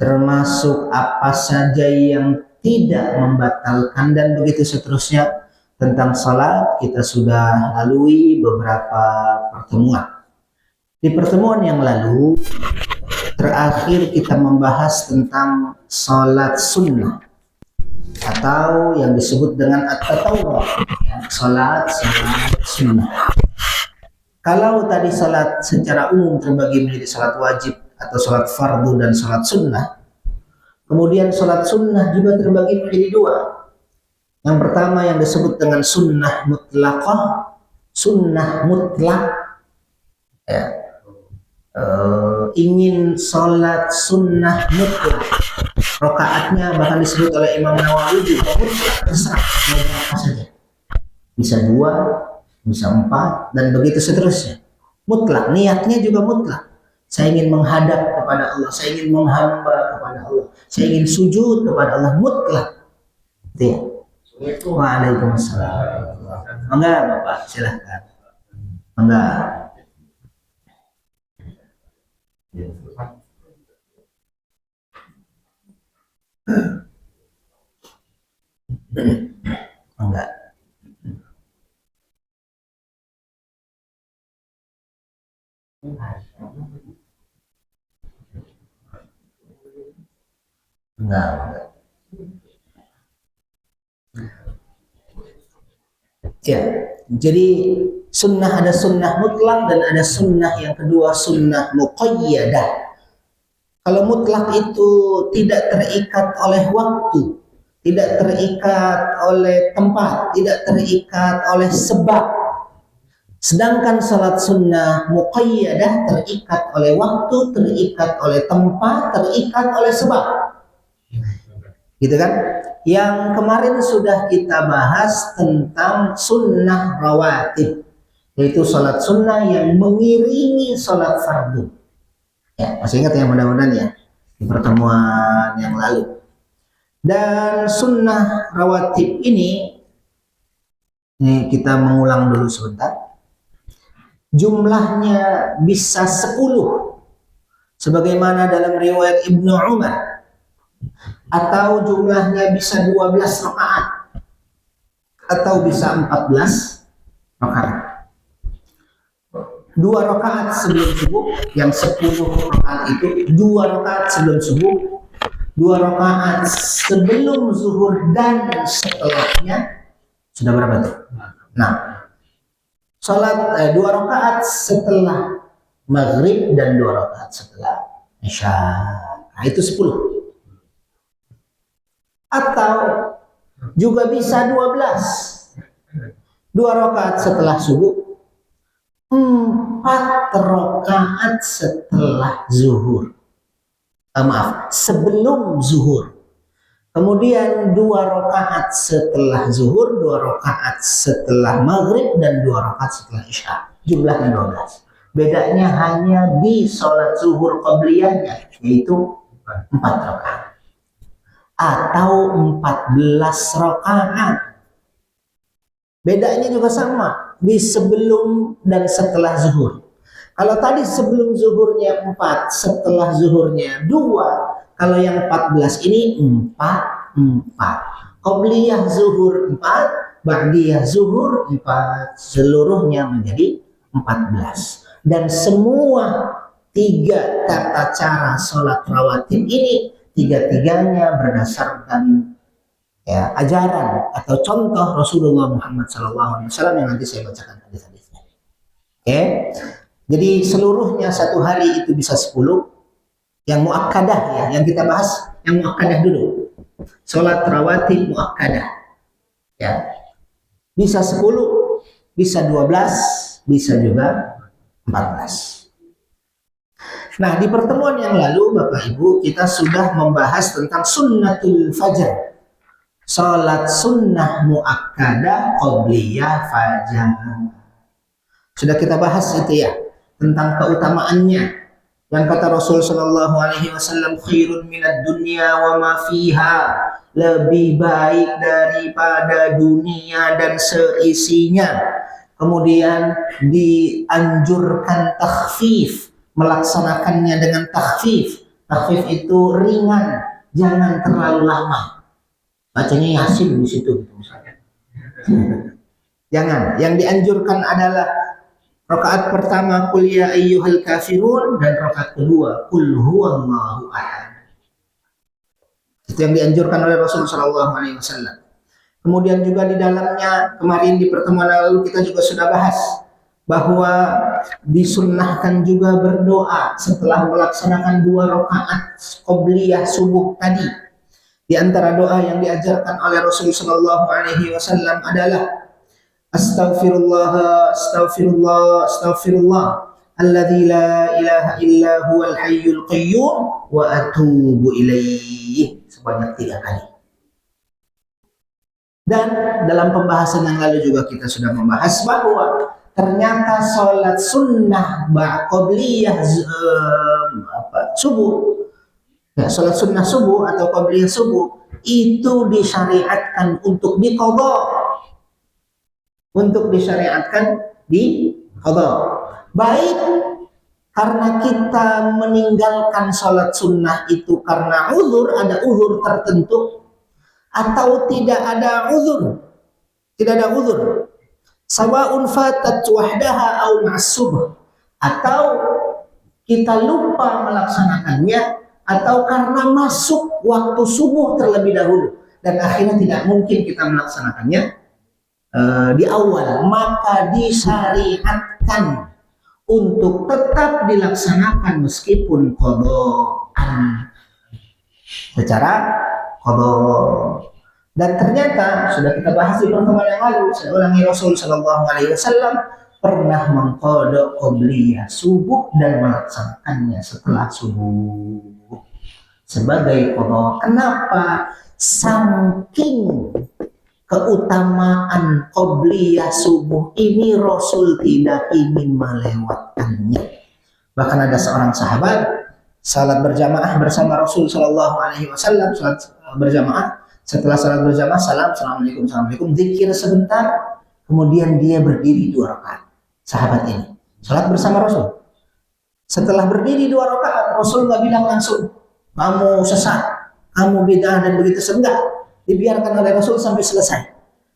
termasuk apa saja yang tidak membatalkan, dan begitu seterusnya. Tentang salat kita sudah lalui beberapa pertemuan. Di pertemuan yang lalu terakhir kita membahas tentang salat sunnah atau yang disebut dengan at-tatawwu, salat sunnah. Kalau tadi salat secara umum terbagi menjadi salat wajib atau salat fardu dan salat sunnah, kemudian salat sunnah juga terbagi menjadi dua. Yang pertama yang disebut dengan sunnah mutlaqah, sunnah mutlak, ya. Ingin sholat sunnah mutlak, rakaatnya bahkan disebut oleh Imam Nawawi juga mutlak, terserah apa saja, bisa 2, bisa 4, dan begitu seterusnya. Mutlak, niatnya juga mutlak. Saya ingin menghadap kepada Allah, saya ingin menghamba kepada Allah, saya ingin sujud kepada Allah, mutlak. Itu ya. Waalaikumsalam. Enggak, Bapak, silahkan. Enggak. Enggak. Enggak. Ya, jadi sunnah ada sunnah mutlak dan ada sunnah yang kedua, sunnah muqayyadah. Kalau mutlak itu tidak terikat oleh waktu, tidak terikat oleh tempat, tidak terikat oleh sebab. Sedangkan salat sunnah muqayyadah terikat oleh waktu, terikat oleh tempat, terikat oleh sebab. Gitu kan? Yang kemarin sudah kita bahas tentang sunnah rawatib, yaitu salat sunnah yang mengiringi salat fardu. Ya, masih ingat ya mudah-mudahan ya di pertemuan yang lalu. Dan sunnah rawatib ini kita mengulang dulu sebentar. Jumlahnya bisa 10, sebagaimana dalam riwayat Ibnu Umar. Atau jumlahnya bisa 12 rakaat atau bisa 14 rakaat. 2 rakaat sebelum subuh, yang 10 rakaat itu 2 rakaat sebelum subuh, 2 rakaat sebelum zuhur dan setelahnya. Sudah berapa tuh? Nah, salat 2 rakaat setelah maghrib dan 2 rakaat setelah isya. Nah, itu 10. Atau juga bisa 12. 2 rakaat setelah subuh, 4 rakaat setelah zuhur. Sebelum zuhur. Kemudian 2 rakaat setelah zuhur, 2 rakaat setelah maghrib, dan 2 rakaat setelah isya. Jumlahnya 12. Bedanya hanya di sholat zuhur qabliyahnya, yaitu 4 rakaat. Atau 14 rakaat. Bedanya juga sama di sebelum dan setelah zuhur. Kalau tadi sebelum zuhurnya 4, setelah zuhurnya 2. Kalau yang 14 ini 4. Qabliyah zuhur 4, ba'diyah zuhur 4, seluruhnya menjadi 14. Dan semua 3 tata cara sholat rawatib ini, 3-tiganya berdasarkan ya ajaran atau contoh Rasulullah Muhammad SAW yang nanti saya bacakan hadis-hadisnya. Oke, jadi seluruhnya satu hari itu bisa 10. Yang muakkadah ya, yang kita bahas yang muakkadah dulu. Sholat rawatib muakkadah ya, bisa 10, bisa 12, bisa juga 14. Nah, di pertemuan yang lalu Bapak Ibu kita sudah membahas tentang sunnatul fajr, salat sunnah muakkadah qabliyah fajar. Sudah kita bahas itu ya, tentang keutamaannya. Yang kata Rasul sallallahu alaihi wasallam, khairun minad dunya wa ma fiha, lebih baik daripada dunia dan seisinya. Kemudian dianjurkan takhfif, melaksanakannya dengan takhfif, Takhfif itu ringan, jangan terlalu lama. Bacanya Yasin di situ gitu misalnya. Jangan. Yang dianjurkan adalah rakaat pertama qul ya ayyuhal kafirun dan rakaat kedua qul huwallahu ahad. Itu yang dianjurkan oleh Rasulullah SAW. Kemudian juga di dalamnya kemarin di pertemuan lalu kita juga sudah bahas bahwa disunnahkan juga berdoa setelah melaksanakan 2 rakaat qobliyah subuh tadi. Di antara doa yang diajarkan oleh Rasulullah SAW adalah astaghfirullah astaghfirullah astaghfirullah alladzi la ilaha illa huwal hayyul qayyum wa atubu ilaihi sebanyak 3 kali. Dan dalam pembahasan yang lalu juga kita sudah membahas bahwa ternyata sholat sunnah qobliyah subuh, ya, sholat sunnah subuh atau qobliyah subuh itu disyariatkan untuk diqadha, baik karena kita meninggalkan sholat sunnah itu karena uzur, ada uzur tertentu, atau tidak ada uzur, sawaun fatat wahdaha au ma'subh, atau kita lupa melaksanakannya, atau karena masuk waktu subuh terlebih dahulu dan akhirnya tidak mungkin kita melaksanakannya di awal, maka disyariatkan untuk tetap dilaksanakan meskipun qadhaan, secara qadha. Dan ternyata sudah kita bahas di pertemuan yang lalu, saya ulangi, Rasul Shallallahu Alaihi Wasallam pernah mengqadha qobliyah subuh dan melaksanakannya setelah subuh sebagai qadha. Kenapa? Saking keutamaan qobliyah subuh ini Rasul tidak ingin melewatkannya. Bahkan ada seorang sahabat salat berjamaah bersama Rasul Shallallahu Alaihi Wasallam, salat berjamaah. Setelah salat berjamaah, assalamualaikum, assalamualaikum, zikir sebentar, kemudian dia berdiri 2 rakaat. Sahabat ini salat bersama Rasul. Setelah berdiri 2 rakaat, Rasul nggak bilang langsung, kamu sesat, kamu bid'ah dan begitu, enggak. Dibiarkan oleh Rasul sampai selesai.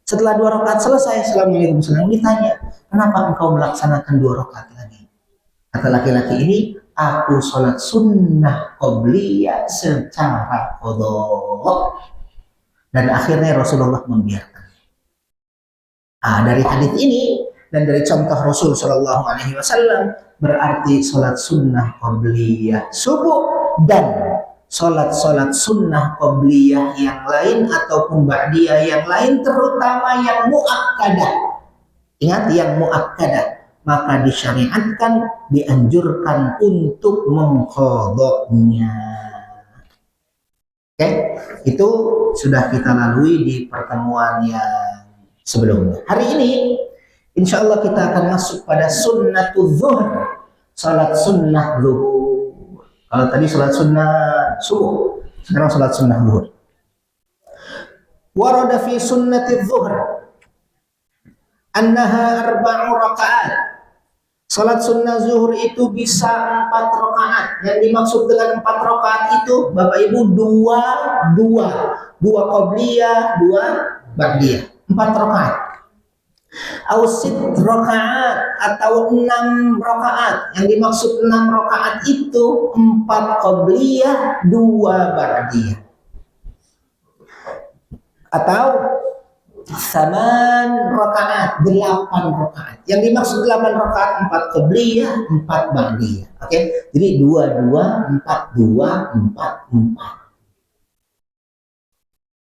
Setelah 2 rakaat selesai, assalamualaikum, assalamualaikum, ditanya, kenapa engkau melaksanakan 2 rakaat lagi? Kata laki-laki ini, aku sholat sunnah qobliyah secara qadha. Dan akhirnya Rasulullah membiarkan. Dari hadis ini dan dari contoh Rasul Shallallahu Alaihi Wasallam, berarti sholat sunnah qobliyah subuh dan sholat sunnah qobliyah yang lain ataupun ba'diyah yang lain, terutama yang muakkadah. Ingat, yang muakkadah, maka disyariatkan, dianjurkan untuk mengqadhanya. Oke, itu sudah kita lalui di pertemuan yang sebelumnya. Hari ini, insya Allah kita akan masuk pada sunnatul zuhur, salat sunnah zuhur. Kalau tadi salat sunnah subuh, sekarang salat sunnah zuhur. Warada fi sunnatul zuhur annaha 4 rakaat. Salat sunnah zuhur itu bisa 4 rakaat. Yang dimaksud dengan 4 rakaat itu, Bapak Ibu, 2 qobliyah, 2 ba'diyah. 4 rakaat. Ausit rakaat atau 6 rakaat. Yang dimaksud 6 rakaat itu 4 qobliyah, 2 ba'diyah. Atau 8 rakaat, 8 rakaat. Yang dimaksud 8 rakaat, 4 qobliyah, 4 ba'diyah. Oke, jadi 2, 4, 2, 4, 4.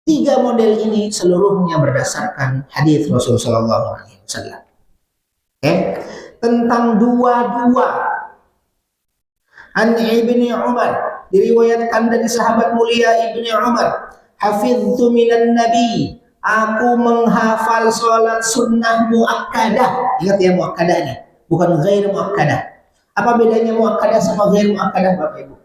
3 model ini seluruhnya berdasarkan hadis Rasul Shallallahu Alaihi Wasallam. Oke, tentang 2. An Ibni Umar, diriwayatkan dari sahabat mulia Ibni Umar, hafiztu minan nabi, aku menghafal sholat sunnah muakkadah. Ingat ya, muakkadah ini, bukan ghair muakkadah. Apa bedanya muakkadah sama ghair muakkadah, Bapak Ibu?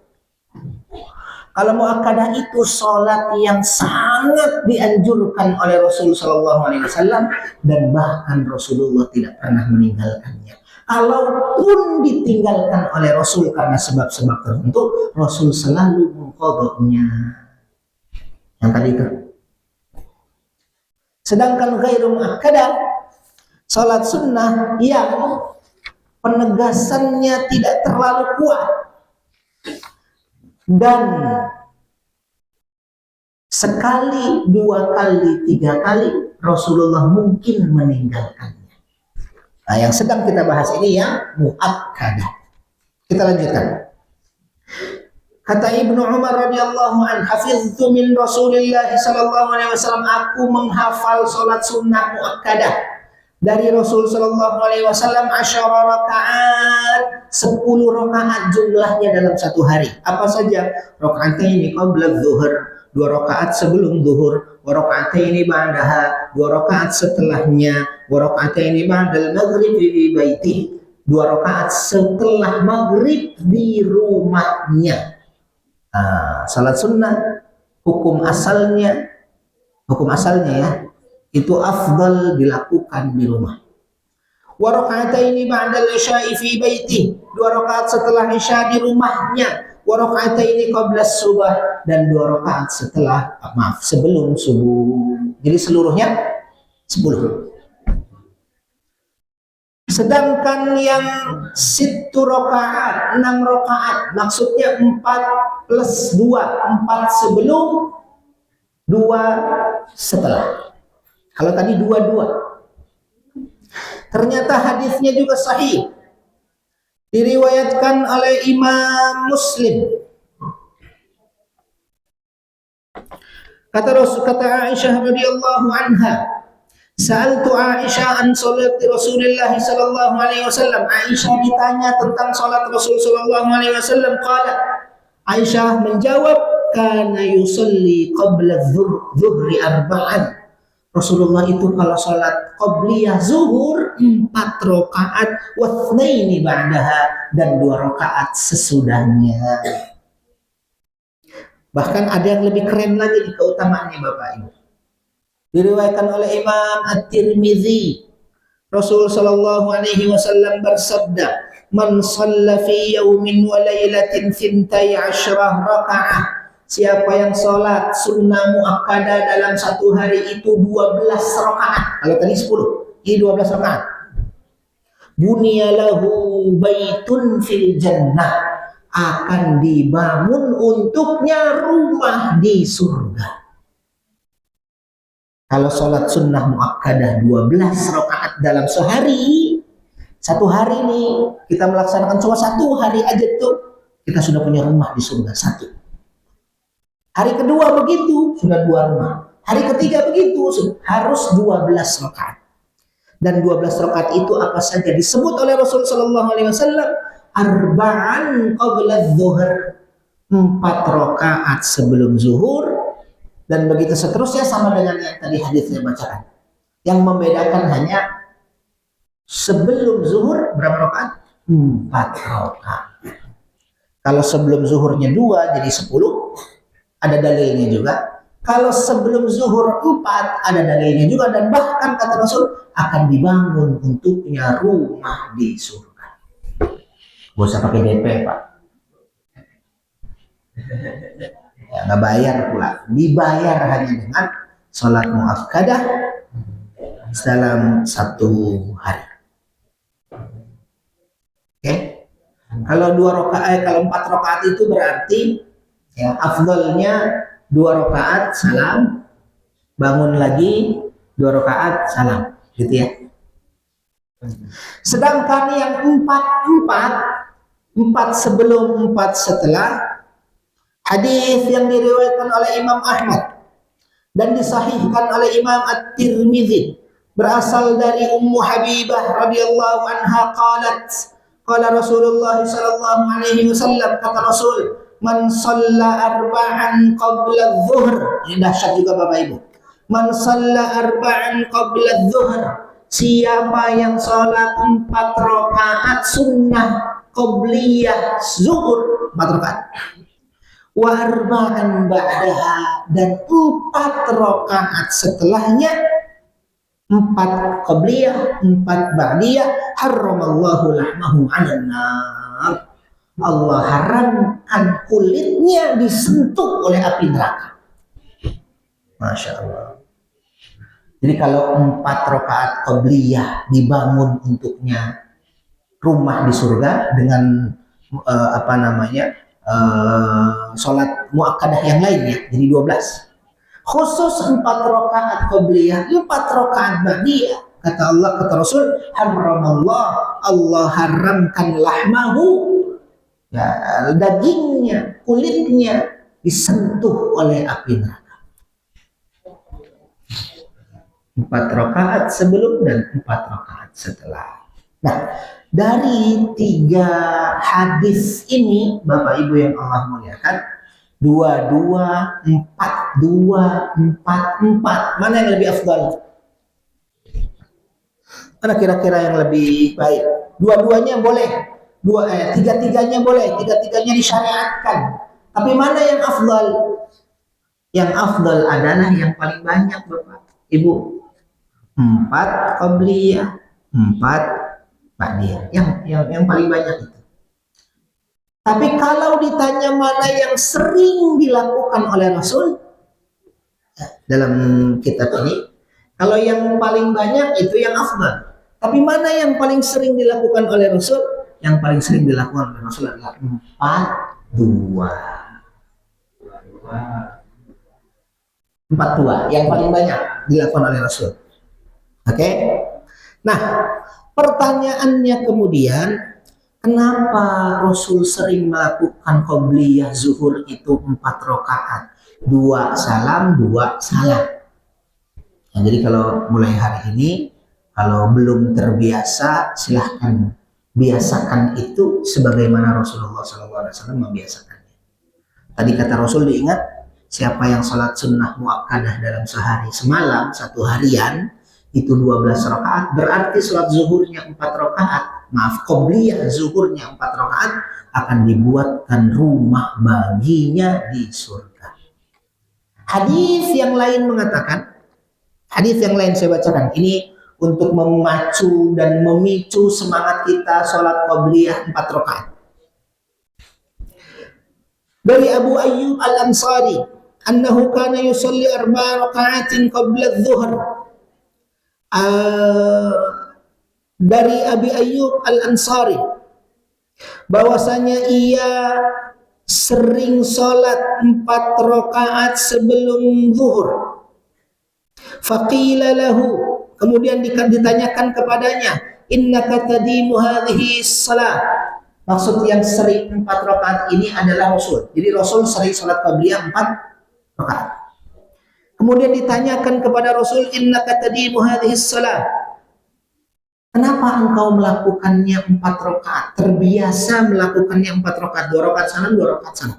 Kalau muakkadah itu sholat yang sangat dianjurkan oleh Rasul Shallallahu Alaihi Wasallam dan bahkan Rasulullah tidak pernah meninggalkannya. Kalaupun ditinggalkan oleh Rasul karena sebab-sebab tertentu, Rasul selalu mengqadanya. Yang tadi itu. Sedangkan ghairu muakkadah, salat sunnah yang penegasannya tidak terlalu kuat dan sekali, dua kali, tiga kali Rasulullah mungkin meninggalkannya. Nah, yang sedang kita bahas ini yang muakkadah. Kita lanjutkan. Kata Ibnu Umar radhiyallahu an, hafiztu min Rasulillah sallallahu alaihi wasallam, aku menghafal salat sunnah muakkadah dari Rasul sallallahu alaihi wasallam, 10 rakaat, 10 rakaat jumlahnya dalam satu hari. Apa saja? Rakaataini qabla dzuhur, 2 rakaat sebelum zuhur, wa rakaataini ba'daha, 2 rakaat setelahnya, wa rakaataini ba'dal maghrib fi baiti, 2 rakaat setelah maghrib di rumahnya. Salat sunnah hukum asalnya ya itu afdal dilakukan di rumah. Wa raka'ataini ba'dal isya'i fi baiti, 2 rakaat setelah isya di rumahnya. Wa raka'ataini qabla subah, dan 2 rakaat sebelum subuh. Jadi seluruhnya 10. Sedangkan yang 6 rakaat, 6 rakaat, maksudnya 4 plus 2, 4 sebelum, 2 setelah. Kalau tadi 2. Ternyata hadisnya juga sahih. Diriwayatkan oleh Imam Muslim. Kata Aisyah radhiyallahu anha, Sa'altu Aisyah an salat Rasulullah sallallahu alaihi wasallam. Aisyah ditanya tentang salat Rasul sallallahu alaihi wasallam. Qalat, Aisyah menjawab, kana yusalli qabla dhuhri arba'an. Rasulullah itu kalau salat qabliyah zuhur 4 rakaat, wa tsnaini ba'daha, dan 2 rakaat sesudahnya. Bahkan ada yang lebih keren lagi di keutamaannya Bapak Ibu. Diriwayatkan oleh Imam At-Tirmidzi, Rasul sallallahu alaihi wasallam bersabda, "Man shalla fi yawmin wa lailatin 12 rakaah." Siapa yang salat sunnah muakkadah dalam satu hari itu 12 rakaat. Kalau tadi 10, ini 12 rakaat. Bunya lahu baitun fil jannah, akan dibangun untuknya rumah di surga. Kalau sholat sunnah muakkadah 12 rakaat dalam sehari, satu hari nih kita melaksanakan cuma 1 hari aja tuh, kita sudah punya rumah di surga 1. Hari kedua begitu, sudah 2 rumah. Hari ketiga begitu, harus 12 rakaat. Dan 12 rakaat itu apa saja disebut oleh Rasul sallallahu alaihi wasallam, arba'an qabla dzuhur, 4 rakaat sebelum zuhur. Dan begitu seterusnya sama dengan yang tadi hadisnya bacakan. Yang membedakan hanya sebelum zuhur berapa rakaat? 4 rakaat. Kalau sebelum zuhurnya 2 jadi 10, ada dalilnya juga. Kalau sebelum zuhur 4 ada dalilnya juga, dan bahkan kata Rasul akan dibangun untuknya rumah di surga. Gak usah pakai DP Pak. Ya, nggak bayar pula, dibayar hanya dengan sholat muakkadah dalam 1 hari. Oke, kalau 4 rakaat itu berarti ya afdalnya 2 rakaat salam, bangun lagi 2 rakaat salam, gitu ya. Sedangkan yang 4 sebelum 4 setelah, hadis yang diriwayatkan oleh Imam Ahmad dan disahihkan oleh Imam At-Tirmidzi, berasal dari Ummu Habibah radhiyallahu anha qalat, qala Rasulullah sallallahu alaihi wasallam, kata Rasul, man shalla arba'an qabla adh-dhuhr. Ini dahsyat juga Bapak Ibu. Man shalla arba'an qabla adh-dhuhr, siapa yang salat 4 rakaat sunnah qabliyah zuhur, 4 rakaat, wa arba'an ba'daha, dan 4 rakaat setelahnya, 4 qabliyah, 4 ba'diyah, haramallahu lahmahu 'alan nar. Allah haramkan kulitnya disentuh oleh api neraka. Masya Allah. Jadi kalau 4 rakaat qabliyah dibangun untuknya rumah di surga dengan sholat muakkadah yang lainnya, jadi 12. Khusus 4 rakaat qabliyah, 4 rakaat ba'diyah, kata Allah, kata Rasul, haramallah, Allah haramkan lahmahu, ya, dagingnya, kulitnya disentuh oleh api neraka. 4 rakaat sebelum dan 4 rakaat setelah. Nah, dari 3 hadis ini, Bapak Ibu yang Allah muliakan, 2, 4, 2, 4, 4. Mana yang lebih afdal? Mana kira-kira yang lebih baik? Dua-duanya boleh. Tiga-tiganya boleh. Tiga-tiganya disyariatkan. Tapi mana yang afdal? Yang afdal adalah yang paling banyak, Bapak Ibu. 4 qabliyah, 4 ba'diyah. Yang paling banyak itu. Tapi kalau ditanya mana yang sering dilakukan oleh Rasul dalam kitab ini, kalau yang paling banyak itu yang afdal. Tapi mana yang paling sering dilakukan oleh Rasul? Yang paling sering dilakukan oleh Rasul adalah 4, 2. 4, 2. Yang paling banyak dilakukan oleh Rasul. Oke? Nah, pertanyaannya kemudian, kenapa Rasul sering melakukan qabliyah zuhur itu 4 rakaat? 2 salam, 2 salam. Nah, jadi kalau mulai hari ini, kalau belum terbiasa, silahkan biasakan itu sebagaimana Rasulullah SAW membiasakannya. Tadi kata Rasul, diingat, siapa yang sholat sunnah muakkadah dalam sehari semalam, 1 harian, itu 12 rakaat, berarti sholat zuhurnya 4 rakaat, qabliyah zuhurnya 4 rakaat, akan dibuatkan rumah baginya di surga. Hadis yang lain mengatakan, hadis yang lain saya bacakan, ini untuk memacu dan memicu semangat kita sholat qabliyah 4 rakaat. Dari Abu Ayyub Al-Ansari, annahu kana yusalli 4 raka'atin qabla adh-dhuhr. Dari Abi Ayyub Al-Ansari, bahwasanya ia sering sholat 4 rakaat sebelum zuhur. Faqila lahu, kemudian ditanyakan kepadanya, innaka tadimu hadhihi salat. Maksud yang sering 4 rakaat ini adalah Rasul. Jadi Rasul sering sholat qabliyah 4 rakaat. Kemudian ditanyakan kepada Rasul, innaka tadimu hadhihi salat. Kenapa engkau melakukannya 4 rakaat? Terbiasa melakukannya 4 rakaat, 2 rakaat salam, 2 rakaat salam.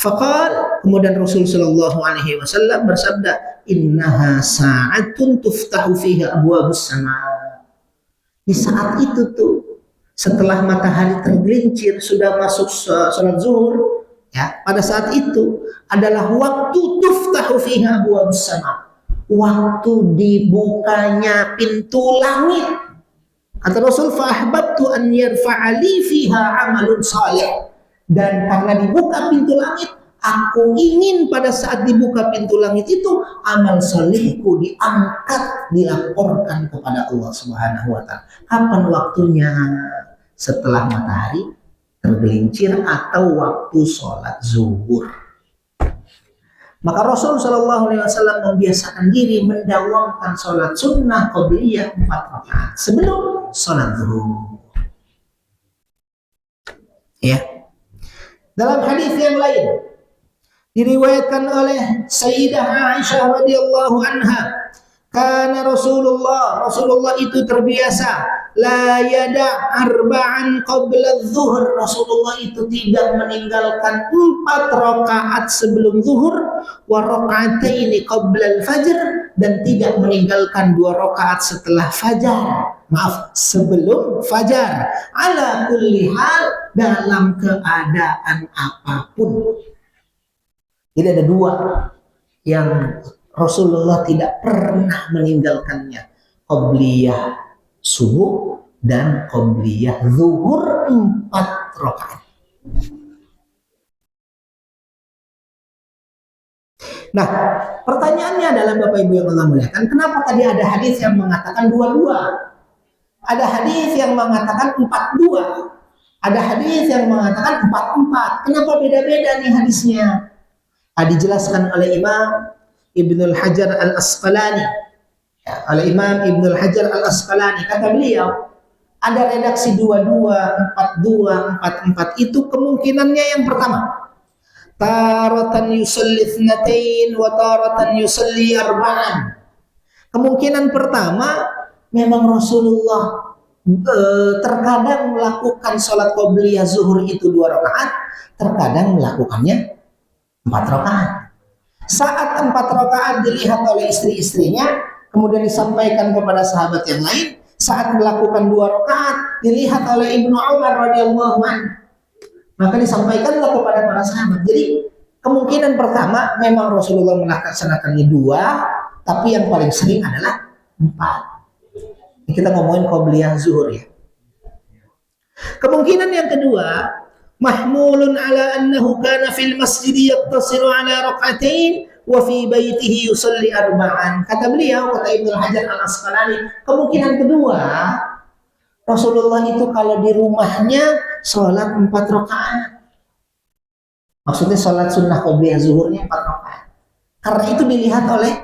Faqal, kemudian Rasul sallallahu alaihi wasallam bersabda, innaha sa'atun tuftahu fiha abwabus sama. Di saat itu tuh, setelah matahari tergelincir sudah masuk salat zuhur, ya, pada saat itu adalah waktu tuftahu fiha abwabus sama. Waktu dibukanya pintu langit. Kata Rasul, fa'ahbabtu an yarfa'ali fiha amalun salih. Dan karena dibuka pintu langit, aku ingin pada saat dibuka pintu langit itu amal salihku diangkat, dilaporkan kepada Allah Subhanahu wa taala. Kapan waktunya? Setelah matahari tergelincir atau waktu sholat zuhur. Maka Rasul Shallallahu Alaihi Wasallam membiasakan diri mendawamkan sholat sunnah qabliyah 4 rakaat sebelum sholat zuhur. Ya. Dalam hadis yang lain diriwayatkan oleh Sayyidah Aisyah radhiyallahu anha, karena Rasulullah itu terbiasa la yada' arba'an qabla zuhur. Rasulullah itu tidak meninggalkan 4 rakaat sebelum zuhur, wa raka'ataini qabla al-fajr, dan tidak meninggalkan 2 rakaat setelah fajar. Sebelum fajar. Ala kulli hal, dalam keadaan apapun. Jadi ada 2 yang Rasulullah tidak pernah meninggalkannya. qobliyah subuh dan qobliyah zuhur 4 rakaat. Nah, pertanyaannya adalah Bapak Ibu yang Allah muliakan, kenapa tadi ada hadis yang mengatakan 22? Ada hadis yang mengatakan 42. Ada hadis yang mengatakan 44. Kenapa beda-beda nih hadisnya? Dijelaskan oleh Imam Ibnul Hajar Al-Asqalani. Ya, oleh Imam Ibnul Hajar Al-Asqalani, kata beliau, ada redaksi 22, 42, 44 itu kemungkinannya yang pertama. Taratan yusalli itsnatain wa taratan yusalli arba'an. Kemungkinan pertama memang Rasulullah terkadang melakukan sholat qobliyah zuhur itu 2 rakaat, terkadang melakukannya 4 rakaat. Saat 4 rakaat dilihat oleh istri-istrinya, kemudian disampaikan kepada sahabat yang lain. Saat melakukan 2 rakaat dilihat oleh Ibnu Umar radhiyallahu anhu, maka disampaikanlah kepada para sahabat. Jadi kemungkinan pertama memang Rasulullah melaksanakannya 2, tapi yang paling sering adalah 4. Kita ngomongin qobliyah zuhur ya. Kemungkinan yang kedua, mahmulun ala annahu kana fil masjid yaqtasiru ala rak'atain wa fi baitihi yusalli arba'an. Kata beliau, kata Ibnu Hajar Al-Asqalani, kemungkinan kedua, Rasulullah itu kalau di rumahnya sholat 4 rakaat. Maksudnya sholat sunnah qobliyah zuhurnya 4 rakaat. Karena itu dilihat oleh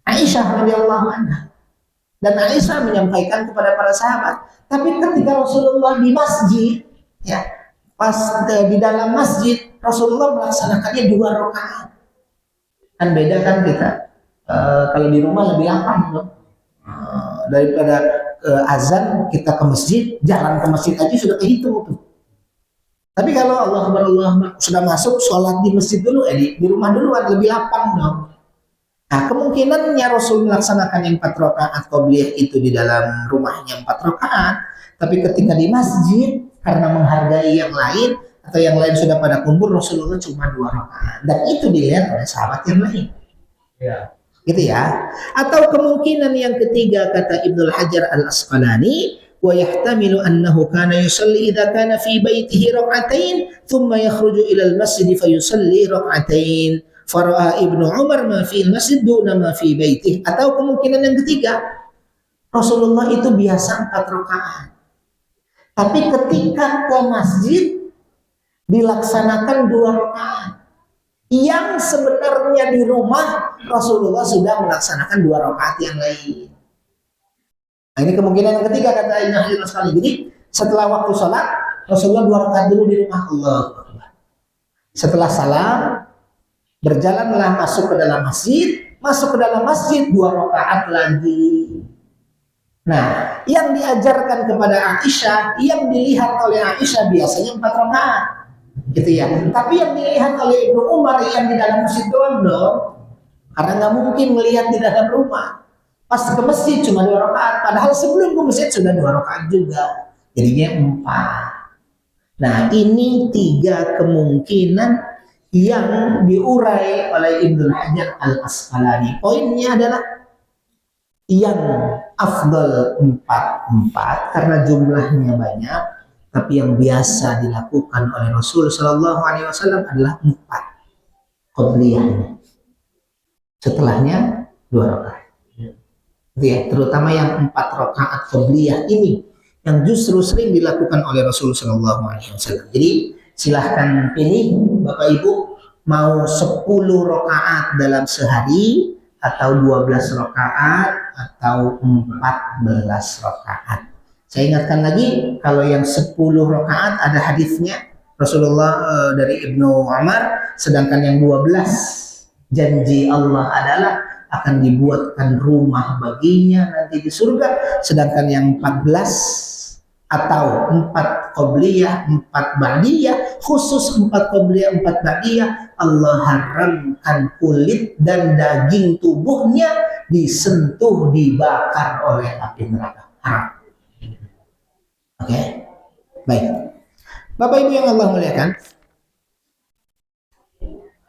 Aisyah radhiyallahu anha. Dan Aisyah menyampaikan kepada para sahabat. Tapi ketika Rasulullah di masjid, ya, pas di dalam masjid, Rasulullah melaksanakannya 2 rakaat. Kan beda kan kita. Kalau di rumah lebih lapang, loh. Daripada azan kita ke masjid, jalan ke masjid aja sudah kehitung tuh. Tapi kalau Allah sudah masuk, sholat di masjid dulu, di rumah duluan, lebih lapang dong. Nah, kemungkinannya Rasul melaksanakan yang 4 rakaat qobliyah itu di dalam rumahnya 4 rakaat, tapi ketika di masjid karena menghargai yang lain atau yang lain sudah pada kumpul, Rasulullah cuma 2 rakaat, dan itu dilihat oleh sahabat yang lain. Ya. Gitu ya. Atau kemungkinan yang ketiga, kata Ibnu Hajar Al-Asqalani, wa yahtamilu annahu kana yusalli idza kana fi baitihi rak'atain thumma yakhruju ila al-masjid fa yusalli rak'atain. Fara'a Ibnu Umar ma fi masjid duna ma fi baitih. Atau kemungkinan yang ketiga, Rasulullah itu biasa 4 rakaat, tapi ketika ke masjid dilaksanakan 2 rakaat, yang sebenarnya di rumah Rasulullah sudah melaksanakan 2 rakaat yang lain. Nah, ini kemungkinan yang ketiga, kata Ibnu Hajar sekali. Jadi setelah waktu sholat, Rasulullah 2 rakaat dulu di rumah Allah. Setelah salam, berjalanlah masuk ke dalam masjid, 2 rakaat lagi. Nah, yang diajarkan kepada Aisyah, yang dilihat oleh Aisyah biasanya 4 rakaat, gitu ya. Tapi yang dilihat oleh Ibnu Umar yang di dalam masjid doang dong, karena nggak mungkin melihat di dalam rumah. Pas ke masjid cuma 2 rakaat, padahal sebelum ke masjid sudah 2 rakaat juga, jadinya 4. Nah, ini 3 kemungkinan yang diurai oleh Ibnu Hajar Al-Asqalani. Poinnya adalah yang afdal 4 karena jumlahnya banyak, tapi yang biasa dilakukan oleh Rasul Shallallahu Alaihi Wasallam adalah 4 qobliyahnya. Setelahnya 2 rakaat. Ya, terutama yang 4 rakaat qobliyah ini yang justru sering dilakukan oleh Rasul Shallallahu Alaihi Wasallam. Jadi silahkan pilih Bapak Ibu, mau 10 rakaat dalam sehari atau 12 rakaat atau 14 rakaat. Saya ingatkan lagi, kalau yang 10 rakaat ada hadisnya Rasulullah dari Ibnu Umar, sedangkan yang 12 janji Allah adalah akan dibuatkan rumah baginya nanti di surga, sedangkan yang 14 atau 4 qobliyah 4 ba'diyah, khusus 4 qobliyah 4 ba'diyah, Allah haramkan kulit dan daging tubuhnya disentuh, dibakar oleh api neraka. Haram. Oke, baik. Bapak Ibu yang Allah muliakan,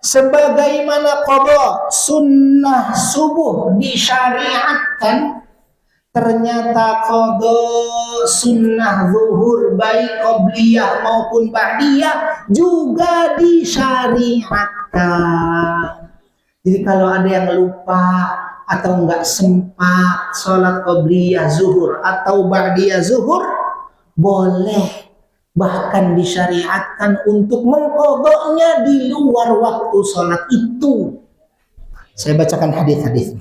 sebagaimana qada sunnah subuh disyariatkan ternyata qada sunnah zuhur baik qobliyah maupun ba'diyah juga disyariatkan. Jadi kalau ada yang lupa atau nggak sempat sholat qobliyah zuhur atau ba'diyah zuhur, boleh bahkan disyariatkan untuk mengqadanya di luar waktu sholat itu. Saya bacakan hadis-hadisnya.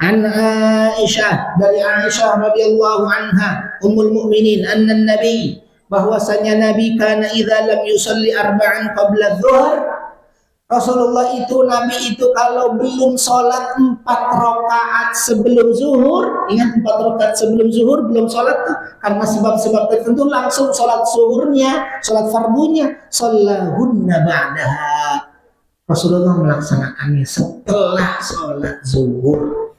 An Aisyah, dari Aisyah radhiyallahu anha ummul mukminin, anna nabi, bahwasanya nabi kana idza lam yusalli arba'an qabla dhuhr, Rasulullah itu, Nabi itu kalau belum sholat 4 rakaat sebelum zuhur, ingat 4 rakaat sebelum zuhur belum sholat tuh, karena sebab-sebab tertentu langsung sholat zuhurnya, sholat fardunya, sholahunna ba'daha. Rasulullah melaksanakannya setelah sholat zuhur.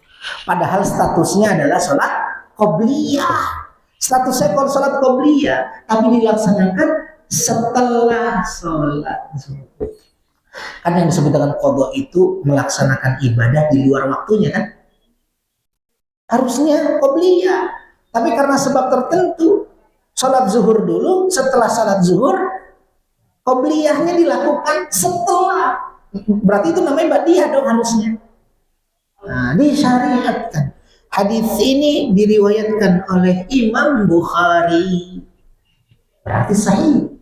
Padahal statusnya adalah sholat qobliyah. Statusnya kalau sholat qobliyah, tapi dilaksanakan setelah sholat zuhur. Karena yang disebut dengan qadha itu melaksanakan ibadah di luar waktunya kan? Harusnya qobliyah. Tapi karena sebab tertentu, sholat zuhur dulu, setelah sholat zuhur, qobliyahnya dilakukan setelah. Berarti itu namanya ba'diyah dong harusnya. Nah, disyariatkan. Hadis ini diriwayatkan oleh Imam Bukhari. Berarti sahih.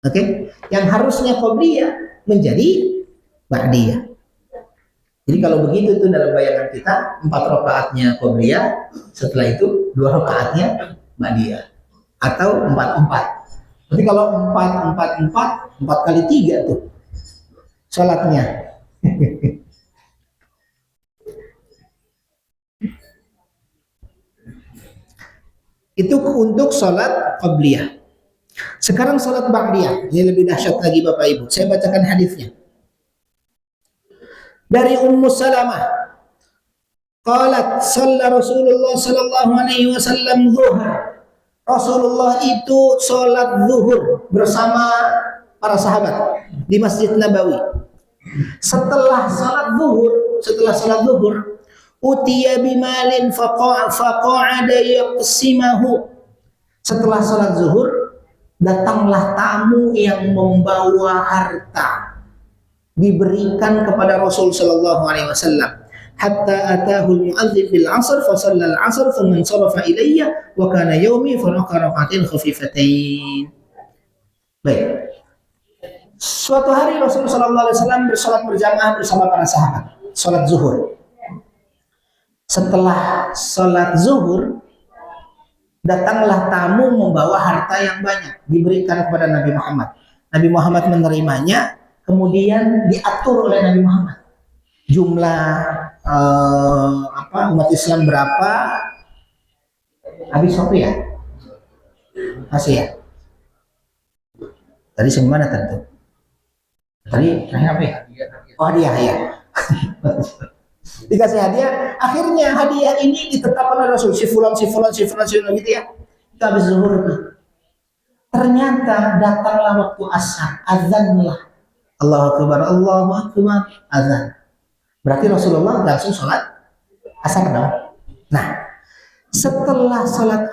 Oke, yang harusnya qobliyah menjadi ba'diyah. Jadi kalau begitu itu dalam bayangan kita 4 rakaatnya qobliyah, setelah itu 2 rakaatnya ba'diyah atau 4-4. Jadi kalau 4 kali 3 tuh sholatnya. Itu untuk sholat qobliyah. Sekarang sholat ba'diyah, ini lebih dahsyat lagi Bapak Ibu. Saya bacakan hadisnya. Dari Ummu Salamah, qalat shalla Rasulullah sallallahu alaihi wasallam zuhur. Rasulullah itu sholat zuhur bersama para sahabat di Masjid Nabawi. Setelah sholat zuhur, utiya bimalin faqa'ada yaqsimahu. Setelah sholat zuhur, datanglah tamu yang membawa harta, diberikan kepada Rasul sallallahu alaihi wasallam. Hatta atahu al-mu'adzin bil 'asr fa shalla al-'asr thumma insarafa ilayya wa kana yawmi fa raka'atin khafifatain. Baik. Suatu hari Rasul sallallahu alaihi wasallam bersalat berjamaah bersama para sahabat, salat zuhur. Setelah salat zuhur, datanglah tamu membawa harta yang banyak, diberikan kepada Nabi Muhammad. Nabi Muhammad menerimanya, kemudian diatur oleh Nabi Muhammad. Jumlah umat Islam berapa? Habis waktu ya? Masih ya? Tadi semana tentu? Tadi apa ya? Oh hadiah ya. Dikasih hadiah, akhirnya hadiah ini ditetapkan oleh Rasul, si fulan gitu ya. Itu habis zuhur tuh. Ternyata datanglah waktu asar, azanlah. Allahu Akbar, azan. Berarti Rasulullah langsung sholat asar dong. Nah, setelah sholat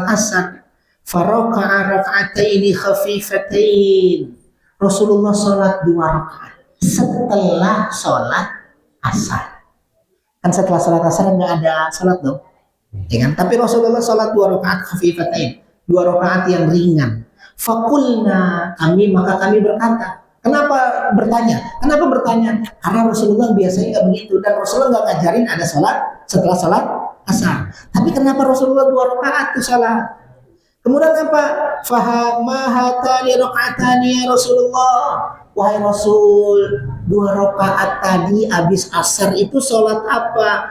asar, faraqa'a raka'ataini khafifatain. Rasulullah sholat 2 rakaat setelah sholat asar. Kan setelah sholat asar nggak ada sholat dong, ya kan? Tapi Rasulullah sholat 2 rakaat khafifatain, 2 rakaat yang ringan. Fakulna, maka kami berkata. Kenapa bertanya? Karena Rasulullah biasanya nggak begitu, dan Rasulullah nggak ngajarin ada sholat setelah sholat asar. Tapi kenapa Rasulullah 2 rakaat itu sholat? Kemudian apa? Fahamahata li rakaatani ya Rasulullah. Wahai Rasul, 2 rakaat tadi habis asar itu sholat apa?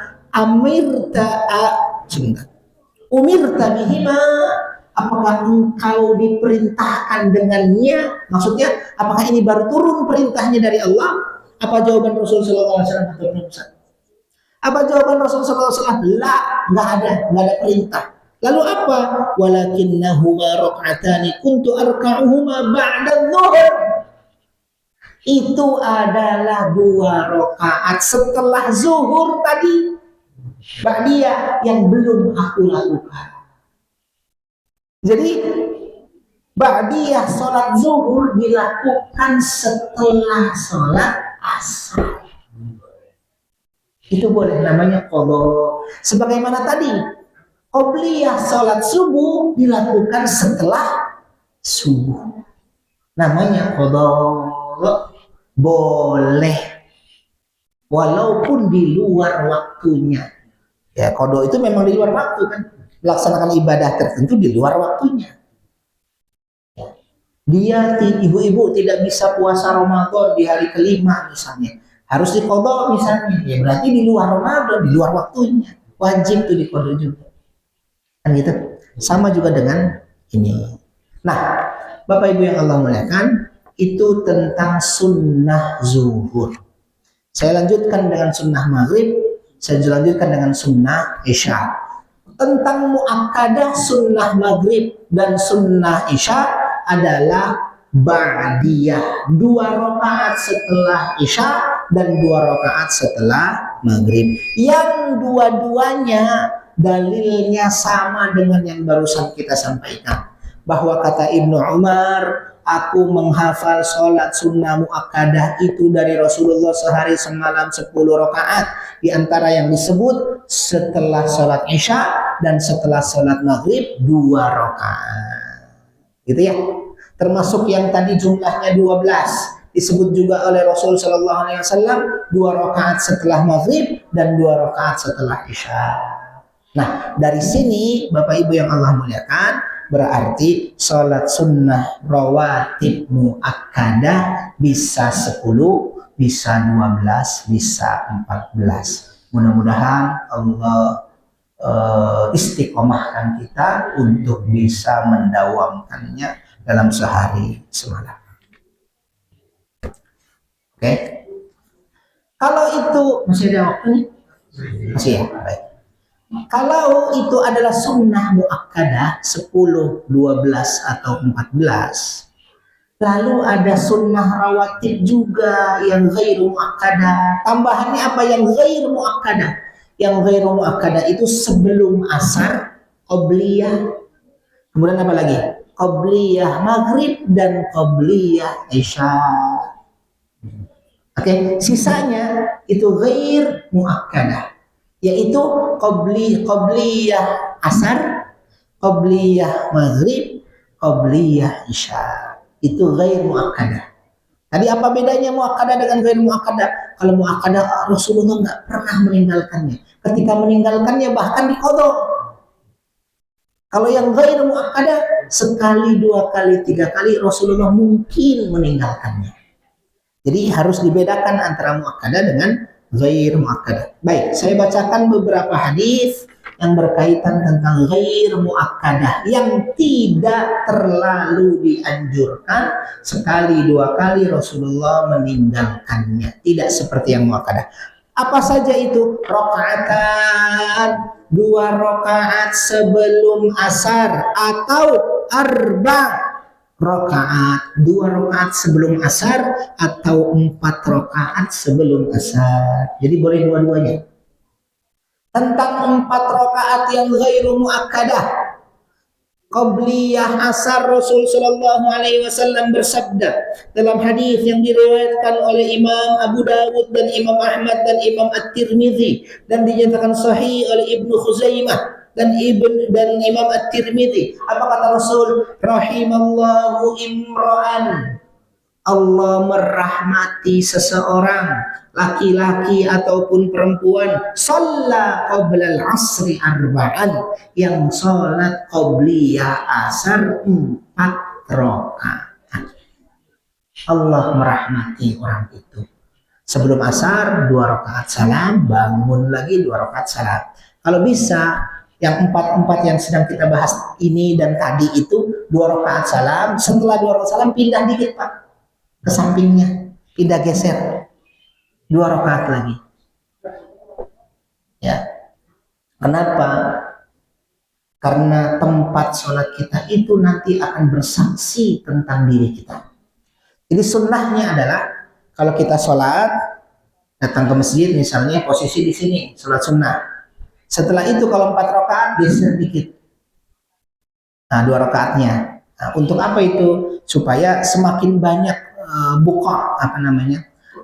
Umirta bihima. Apakah engkau diperintahkan dengannya? Maksudnya, apakah ini baru turun perintahnya dari Allah? Apa jawaban Rasul sallallahu alaihi wasallam? Apa jawaban Rasul sallallahu alaihi wasallam? Nggak ada perintah. Lalu apa? Walakinnahuma rak'atani kuntu arka'uhuma ba'da dhuhr. itu adalah 2 rakaat setelah zuhur tadi, ba'diyah yang belum aku lakukan. Jadi ba'diyah sholat zuhur dilakukan setelah sholat asar. Itu boleh, namanya qadha. Sebagaimana tadi, qobliyah sholat subuh dilakukan setelah subuh. Namanya qadha. Boleh. Walaupun di luar waktunya. Ya, qadha itu memang di luar waktu kan. Melaksanakan ibadah tertentu di luar waktunya. Dia, ibu-ibu tidak bisa puasa Ramadan di hari kelima misalnya, harus diqadha misalnya, ya berarti di luar Ramadan, di luar waktunya, wajib tuh diqadha juga, kan gitu. Sama juga dengan ini. Nah, Bapak Ibu yang Allah muliakan, itu tentang sunnah zuhur. Saya lanjutkan dengan sunnah maghrib, saya lanjutkan dengan sunnah isya. Tentang muakkadah sunnah maghrib dan sunnah isya adalah ba'diyah, 2 rakaat setelah isya dan 2 rakaat setelah maghrib, yang dua-duanya dalilnya sama dengan yang barusan kita sampaikan, bahwa kata Ibnu Umar, aku menghafal sholat sunnah muakkadah itu dari Rasulullah sehari semalam 10 rakaat, di antara yang disebut setelah sholat isya dan setelah sholat maghrib 2 rakaat. Gitu ya, termasuk yang tadi jumlahnya 12 disebut juga oleh Rasul Shallallahu Alaihi Wasallam, 2 rakaat setelah maghrib dan 2 rakaat setelah isya. Nah, dari sini Bapak Ibu yang Allah muliakan, berarti sholat sunnah rawatib muakkadah bisa 10, bisa 12, bisa 14. Mudah-mudahan Allah istiqomahkan kita untuk bisa mendawamkannya dalam sehari semalam. Oke. Kalau itu masih ada waktu nih? Masih ya? Baik. Kalau itu adalah sunnah muakkadah 10, 12 atau 14, lalu ada sunnah rawatib juga yang ghairu muakkadah. Tambahannya apa yang ghairu muakkadah? Yang ghairu muakkadah itu sebelum asar, qobliyah, kemudian apa lagi? Qobliyah maghrib dan qobliyah isya. Oke, sisanya itu ghair muakkadah, yaitu qobliyah asar, qobliyah maghrib, qobliyah isya. Itu ghair muakkadah. Tadi apa bedanya muakkadah dengan ghair muakkadah? Kalau muakkadah Rasulullah nggak pernah meninggalkannya. Ketika meninggalkannya bahkan diqadha. Kalau yang ghair muakkadah sekali, 2 kali, 3 kali Rasulullah mungkin meninggalkannya. Jadi harus dibedakan antara muakkadah dengan ghair muakkadah. Baik, saya bacakan beberapa hadis yang berkaitan tentang ghair muakkadah yang tidak terlalu dianjurkan, sekali 2 kali Rasulullah meninggalkannya, tidak seperti yang muakkadah. Apa saja itu? Rakaatan, 2 rakaat sebelum asar, atau arba rakaat, 2 rakaat sebelum asar, atau 4 rakaat sebelum asar. Jadi boleh dua-duanya. Tentang 4 rakaat yang ghairu muakkadah, qabliyah asar, Rasul Shallallahu Alaihi Wasallam bersabda dalam hadis yang diriwayatkan oleh Imam Abu Dawud dan Imam Ahmad dan Imam At-Tirmidzi dan dinyatakan sahih oleh Ibnu Khuzaimah dan Imam At-Tirmidzi. Apa kata Rasul? Rahimallahu imra'an, Allah merahmati seseorang, laki-laki ataupun perempuan, shalla qabla al-asri arba'an, yang sholat qabliyah asar 4 rakaat. Allah merahmati orang itu. Sebelum asar 2 rakaat salam, bangun lagi 2 rakaat salam. Kalau bisa yang 4 yang sedang kita bahas ini dan tadi itu 2 rakaat salam, setelah 2 rakaat salam pindah dikit Pak ke sampingnya, pindah geser 2 rakaat lagi. Ya, kenapa? Karena tempat sholat kita itu nanti akan bersaksi tentang diri kita. Jadi sunnahnya adalah kalau kita sholat, datang ke masjid misalnya posisi di sini, sholat sunnah. Setelah itu kalau 4 rakaat geser dikit. Nah, 2 rakaatnya. Nah, untuk apa itu? Supaya semakin banyak buka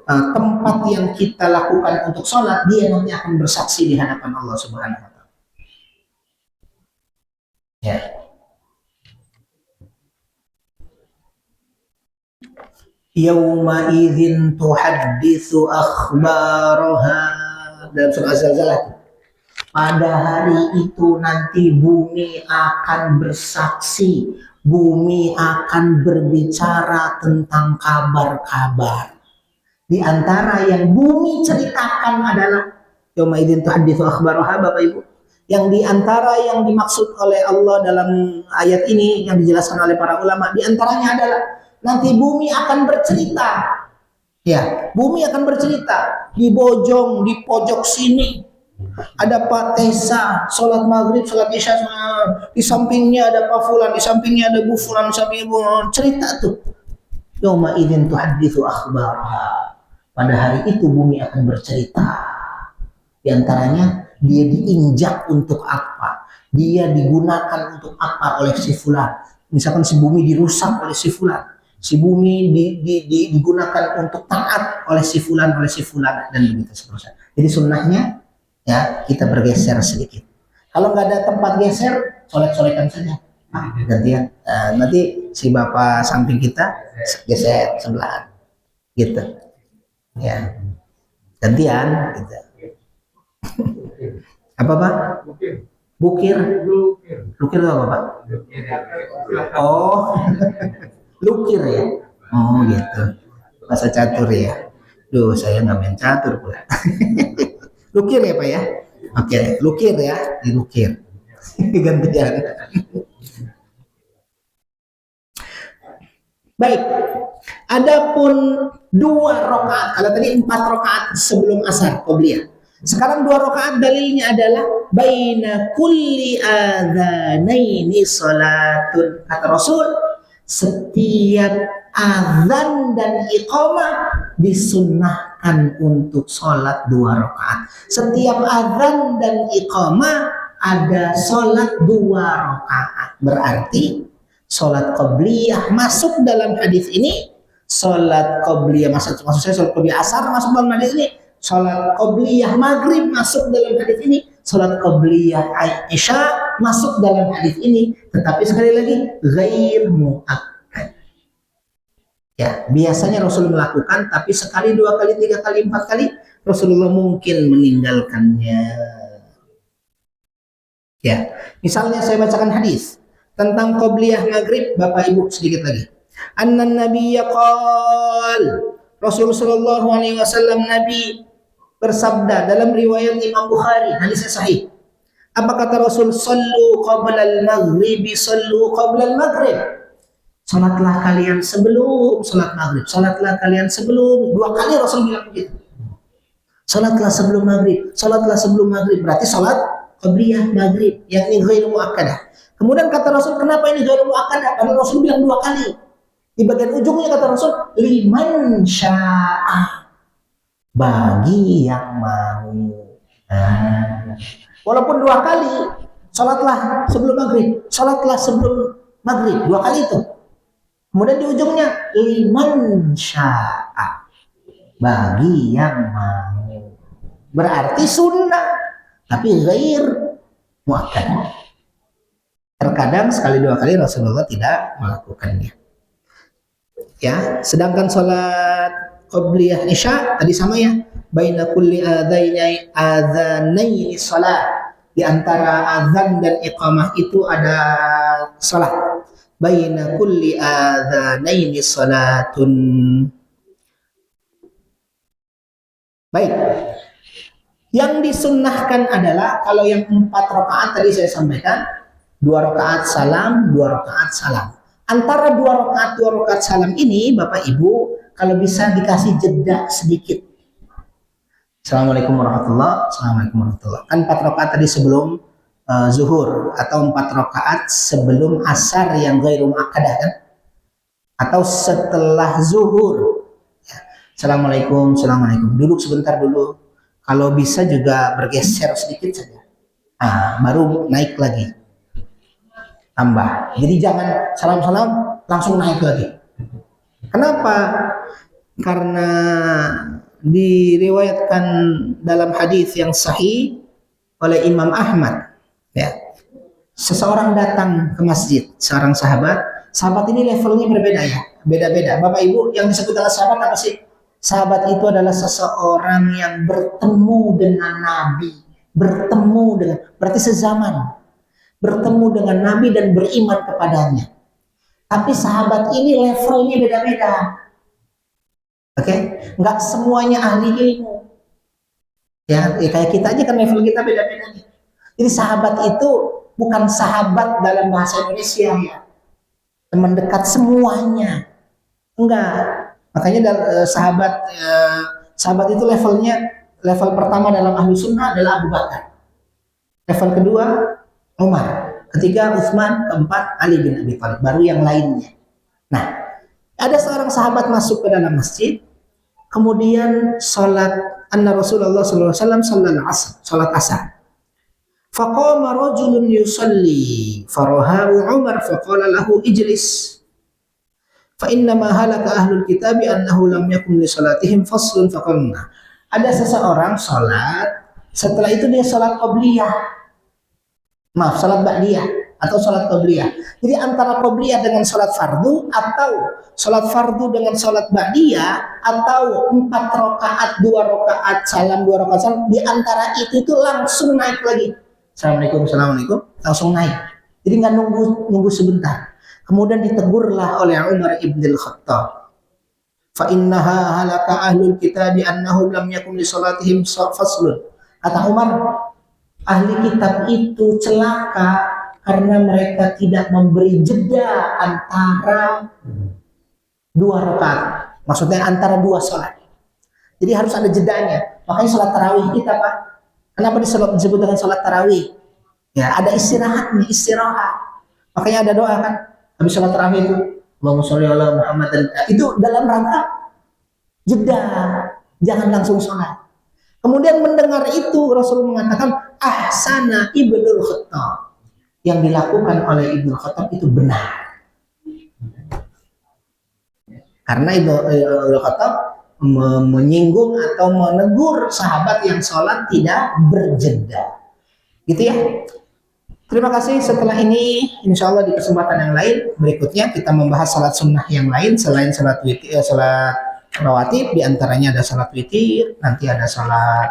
tempat yang kita lakukan untuk sholat, dia nanti akan bersaksi di hadapan Allah Subhanahu wa taala. Ya. Yauma idzin tuhadditsu akhbaraha, dalam surah Az-Zalzalah. Pada hari itu nanti bumi akan bersaksi, bumi akan berbicara tentang kabar-kabar. Di antara yang bumi ceritakan adalah yauma idzin tuhadditsu akhbaraha, Bapak Ibu. Yang di antara yang dimaksud oleh Allah dalam ayat ini yang dijelaskan oleh para ulama, di antaranya adalah nanti bumi akan bercerita. Ya, bumi akan bercerita. Di Bojong, di pojok sini ada Pak Tesa, sholat maghrib, sholat isya, di sampingnya ada Pak Fulan, di sampingnya ada Bu Fulan, di sampingnya Bu, cerita tuh. Yauma idzin tuhadditsu akhbaraha. Pada hari itu bumi akan bercerita. Di antaranya dia diinjak untuk apa? Dia digunakan untuk apa oleh si Fulan? Misalkan si bumi dirusak oleh si Fulan. Si bumi digunakan untuk taat oleh si Fulan, dan begitu seterusnya. Jadi sunnahnya ya kita bergeser sedikit. Kalau nggak ada tempat geser, colek-colekan saja. Gantian. Nanti si bapak samping kita geser sebelahan, gitu. Ya, gantian. Gitu. Apa Pak? Bukir. Lukir itu apa Pak? Oh, lukir ya. Oh gitu. Bahasa catur ya. Duh, saya nggak main catur pula. Lukir ya Pak ya. Oke, lukir ya, dilukir. Gantian. Baik. Adapun 2 rakaat, kalau tadi 4 rakaat sebelum asar qobliyah. Sekarang 2 rakaat dalilnya adalah baina kulli adzanaini salatun. Kata Rasul, setiap azan dan iqamah disunnahkan untuk sholat 2 rakaat. Setiap azan dan iqamah ada sholat 2 rakaat. Berarti sholat qobliyah masuk dalam hadis ini. Sholat qobliyah maksud saya sholat qobliyah asar masuk dalam hadis ini. Sholat qobliyah maghrib masuk dalam hadis ini. Sholat qobliyah isya masuk dalam hadis ini. Tetapi sekali lagi ghair muakkad. Ya, biasanya Rasul melakukan, tapi sekali, 2 kali, 3 kali, 4 kali Rasulullah mungkin meninggalkannya. Ya, misalnya saya bacakan hadis tentang qobliyah maghrib, Bapak Ibu sedikit lagi. Annan nabiyya qal, Rasul sallallahu alaihi wasallam Nabi bersabda dalam riwayat Imam Bukhari, hadisnya sahih. Apa kata Rasul? Sallu qabla al-maghribi, sallu qabla al-maghrib. Salatlah kalian sebelum salat maghrib, salatlah kalian sebelum. 2 kali Rasul bilang begitu. Salatlah sebelum maghrib, salatlah sebelum maghrib. Berarti salat qabliyah maghrib yang ini ghairu muakkadah. Kemudian kata Rasul, kenapa ini ghairu muakkadah? Karena Rasul bilang 2 kali. Di bagian ujungnya kata Rasul, liman sya'a, bagi yang mau. Walaupun 2 kali, salatlah sebelum maghrib, salatlah sebelum maghrib, 2 kali itu. Kemudian di ujungnya liman sya'a, bagi yang mau. Berarti sunnah, tapi ghair muakkadah. Terkadang sekali 2 kali Rasulullah tidak melakukannya. Ya, sedangkan sholat qobliyah isya tadi sama ya, baina kulli adzanaini salat. Di antara azan dan iqamah itu ada salat. Baina kulli adzanaini salatun. Baik. Yang disunnahkan adalah kalau yang 4 rakaat tadi saya sampaikan, 2 rakaat salam, 2 rakaat salam. Antara 2 rakaat salam ini Bapak Ibu kalau bisa dikasih jeda sedikit. Assalamualaikum warahmatullahi wabarakatuh. Kan 4 rakaat tadi sebelum zuhur, atau 4 rakaat sebelum asar yang ghairu muakkadah kan? Atau setelah zuhur. Ya. Assalamualaikum, assalamualaikum. Duduk sebentar dulu. Kalau bisa juga bergeser sedikit saja. Baru naik lagi. Tambah. Jadi jangan salam-salam langsung naik lagi. Kenapa? Karena diriwayatkan dalam hadis yang sahih oleh Imam Ahmad, ya. Seseorang datang ke masjid, seorang sahabat. Sahabat ini levelnya berbeda ya, beda-beda. Bapak Ibu, yang disebut dengan sahabat apa sih? Sahabat itu adalah seseorang yang bertemu dengan Nabi, bertemu dengan, berarti sezaman, bertemu dengan Nabi dan beriman kepadanya. Tapi sahabat ini levelnya beda-beda. Oke, nggak semuanya ahli ilmu. Ya, kayak kita aja kan level kita beda-beda. Jadi sahabat itu bukan sahabat dalam bahasa Indonesia ya, teman dekat semuanya. Enggak. Makanya sahabat itu level pertama dalam ahlu sunnah adalah Abu Bakar. Level kedua Umar, ketiga Utsman, keempat Ali bin Abi Thalib, baru yang lainnya. Nah, ada seorang sahabat masuk ke dalam masjid, kemudian sholat, anna Rasulullah sallallahu alaihi wasallam sholat asar. Faqama rajulun yusalli farahahu Umar faqala lahu ijlis. Fa inna ma halaka ahlul kitabi annahu lam yakun li salatihim faslun faqulna. Ada seseorang sholat, setelah itu dia sholat qabliyah. Maaf, sholat ba'diyah atau sholat qabliyah. Jadi antara qabliyah dengan sholat fardu, atau sholat fardu dengan sholat ba'diyah, atau 4 rakaat, 2 rakaat salam, 2 rakaat salam, di antara itu langsung naik lagi. Assalamualaikum, assalamualaikum, langsung naik. Jadi nggak nunggu sebentar. Kemudian ditegurlah oleh Umar ibn al-Khattab. Fa innaha halaka ahlul kitabi annahum lam yakun li salatihim faslun. Kata Umar, ahli kitab itu celaka karena mereka tidak memberi jeda antara 2 rakaat. Maksudnya antara 2 sholat. Jadi harus ada jedanya. Makanya sholat tarawih kita, Pak. Kenapa disebut dengan sholat tarawih? Ya, ada istirahatnya, istirahat. Makanya ada doa kan, habis sholat tarawih itu, Allahumma sholli ala Muhammad, itu dalam rangka jeda, jangan langsung sholat. Kemudian mendengar itu, Rasul mengatakan, ahsana Ibnul Khattab. Yang dilakukan oleh Ibnul Khattab itu benar. Karena Ibnul Khattab menyinggung atau menegur sahabat yang sholat tidak berjeda. Gitu ya. Terima kasih. Setelah ini, insya Allah di kesempatan yang lain berikutnya kita membahas sholat sunnah yang lain selain sholat sholat rawatib. Di antaranya ada sholat witir, nanti ada sholat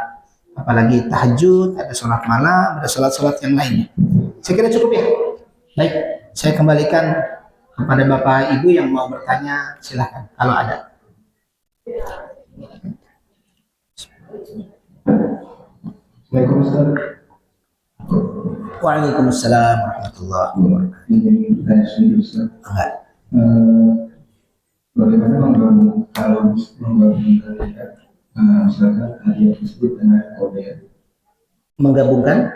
apalagi tahajud, ada sholat malam, ada sholat yang lainnya. Saya kira cukup ya. Baik, saya kembalikan kepada Bapak Ibu yang mau bertanya, silahkan kalau ada. Waalaikumsalam warahmatullahi wabarakatuh. Bagaimana menggabungkan misalkan hadiah tersebut dengan kode? Menggabungkan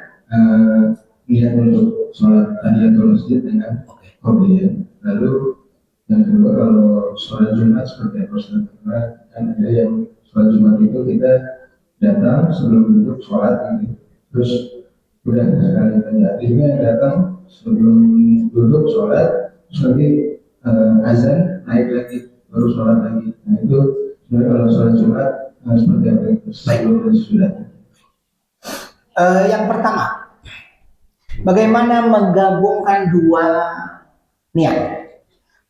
niat untuk sholat tahiyatul masjid dengan kode. Lalu yang kedua, kalau sholat Jumat seperti apa Ustaz? Kan ada yang sholat Jumat itu kita datang sebelum duduk sholat gitu. Terus udah sekali tanya, akhirnya datang sebelum duduk sholat, terus lagi azan naik lagi baru sholat lagi. Nah itu sebenarnya kalau sholat Jumat seperti apa itu sebelum dan sesudah? Yang pertama, bagaimana menggabungkan 2 niat?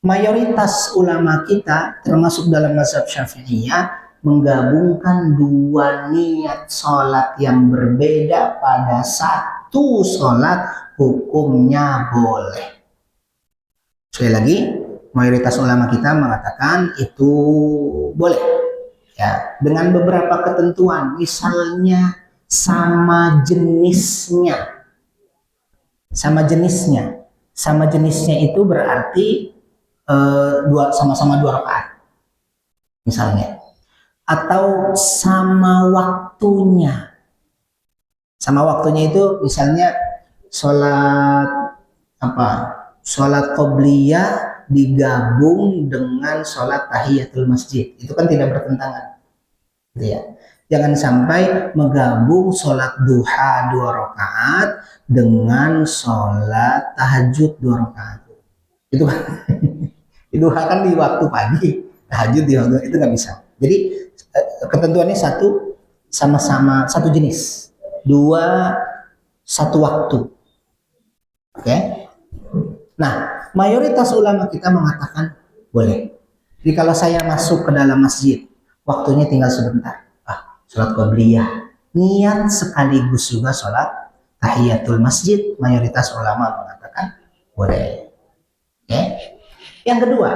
Mayoritas ulama kita termasuk dalam mazhab Syafi'iyah menggabungkan 2 niat sholat yang berbeda pada satu sholat hukumnya boleh. Sekali lagi, mayoritas ulama kita mengatakan itu boleh. Ya, dengan beberapa ketentuan, misalnya sama jenisnya. Sama jenisnya itu berarti sama-sama 2 rakaat. Misalnya. Atau sama waktunya. Sama waktunya itu misalnya sholat qabliyah digabung dengan sholat tahiyatul masjid. Itu kan tidak bertentangan. gitu ya. Jangan sampai menggabung sholat duha 2 rakaat dengan sholat tahajud 2 rakaat. Itu kan duha kan di waktu pagi, tahajud di waktu itu nggak bisa. Jadi ketentuannya sama-sama satu jenis, 2 satu waktu. Oke. Nah, mayoritas ulama kita mengatakan boleh. Jadi kalau saya masuk ke dalam masjid, waktunya tinggal sebentar. Sholat qabliyah, niat sekaligus juga sholat tahiyatul masjid. Mayoritas ulama mengatakan boleh. Oke. Yang kedua,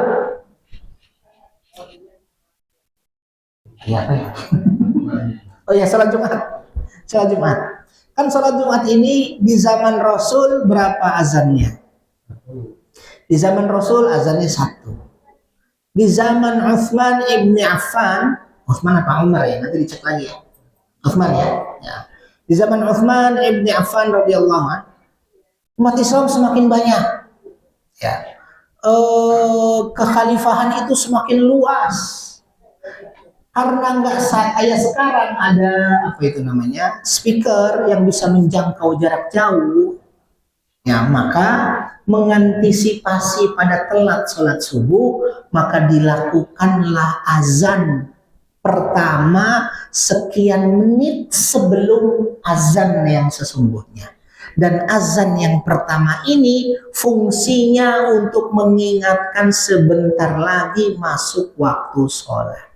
apa ya? Oh ya, sholat Jumat. Sholat Jumat. Kan sholat Jumat ini di zaman Rasul berapa azannya? Di zaman Rasul azannya 1. Di zaman Utsman ibni Affan, Utsman apa Umar ya? Nanti dicek lagi ya. Utsman ya. Di zaman Utsman ibni Affan radhiyallahu anhu, umat Islam semakin banyak. Ya. Kekhalifahan itu semakin luas. Karena nggak kayak sekarang ada apa itu namanya speaker yang bisa menjangkau jarak jauh, ya maka mengantisipasi pada telat sholat subuh, maka dilakukanlah azan pertama sekian menit sebelum azan yang sesungguhnya. Dan azan yang pertama ini fungsinya untuk mengingatkan sebentar lagi masuk waktu sholat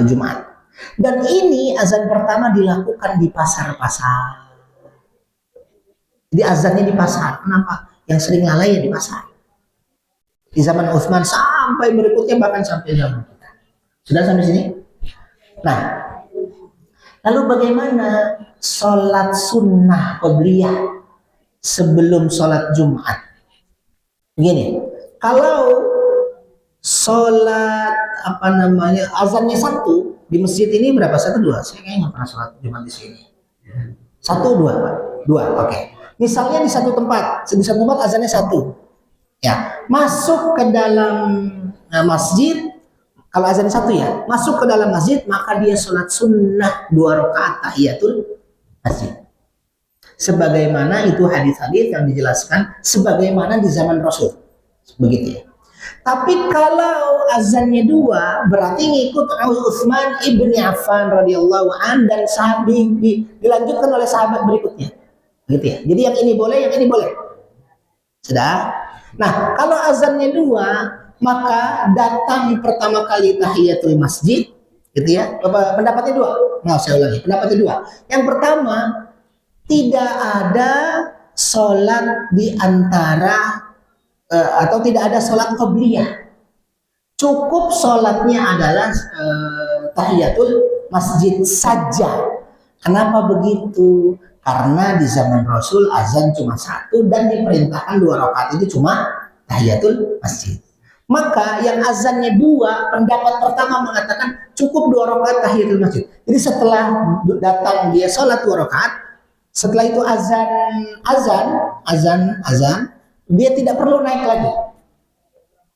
Jumat. Dan ini azan pertama dilakukan di pasar-pasar. Jadi azannya di pasar. Kenapa? Yang sering lalai ya di pasar. Di zaman Utsman sampai berikutnya, bahkan sampai zaman kita. Sudah sampai sini? Nah, lalu bagaimana sholat sunnah qabliyah sebelum sholat Jumat? Begini, kalau sholat azannya 1 di masjid ini berapa? 1, 2? Saya kayaknya nggak pernah sholat Jumat di sini. 1, 2, Pak? 2, oke. Misalnya di satu tempat azannya 1. Ya, masuk ke dalam masjid, kalau azan 1 ya, masuk ke dalam masjid, maka dia sholat sunnah 2 rakaat tahiyatul masjid. Sebagaimana itu hadis-hadis yang dijelaskan sebagaimana di zaman Rasul. Begitu ya. Tapi kalau azannya 2, berarti ngikut Utsman ibni Affan radhiyallahu an dan dilanjutkan oleh sahabat berikutnya. Gitu ya. Jadi yang ini boleh, yang ini boleh. Sudah? Nah, kalau azannya 2, maka datang pertama kali tahiyatul masjid, gitu ya. Pendapatnya 2. Nah, saya ulangi. Pendapatnya 2. Yang pertama, tidak ada sholat di antara atau tidak ada sholat qabliyah. Cukup sholatnya adalah tahiyatul masjid saja. Kenapa begitu? Karena di zaman Rasul azan cuma 1 dan diperintahkan 2 rakaat itu cuma tahiyatul masjid. Maka yang azannya 2, pendapat pertama mengatakan cukup 2 rakaat tahiyatul masjid. Jadi setelah datang dia sholat 2 rakaat, setelah itu azan, dia tidak perlu naik lagi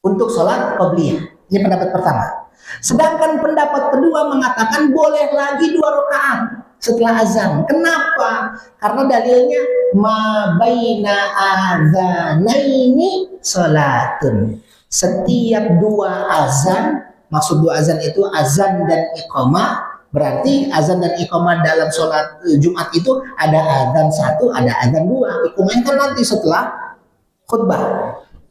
untuk sholat qabliyah. Ini pendapat pertama. Sedangkan pendapat kedua mengatakan boleh lagi 2 rakaat setelah azan. Kenapa? Karena dalilnya ma baina adzanaini salatun. Setiap 2 azan, maksud 2 azan itu azan dan iqamah, berarti azan dan iqamah dalam sholat Jumat itu ada azan 1, ada azan 2. Iqamah kan nanti setelah khutbah.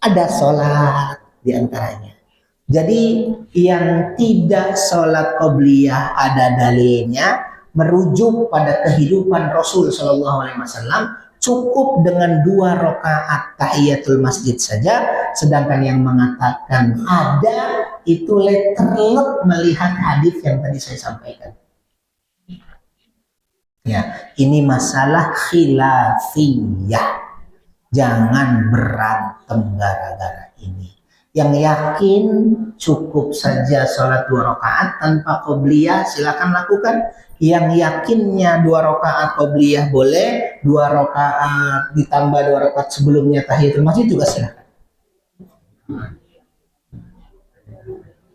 Ada sholat di antaranya. Jadi yang tidak sholat qabliyah ada dalilnya merujuk pada kehidupan Rasul Shallallahu Alaihi Wasallam, cukup dengan 2 rakaat tahiyatul masjid saja. Sedangkan yang mengatakan ada itu terlep melihat hadis yang tadi saya sampaikan. Ya, ini masalah khilafiyah. Jangan berantem gara-gara ini. Yang yakin cukup saja sholat 2 rakaat tanpa qabliyah silakan lakukan. Yang yakinnya 2 rakaat qabliyah boleh, 2 rakaat ditambah 2 rakaat sebelumnya tahiyatul masjid juga silakan.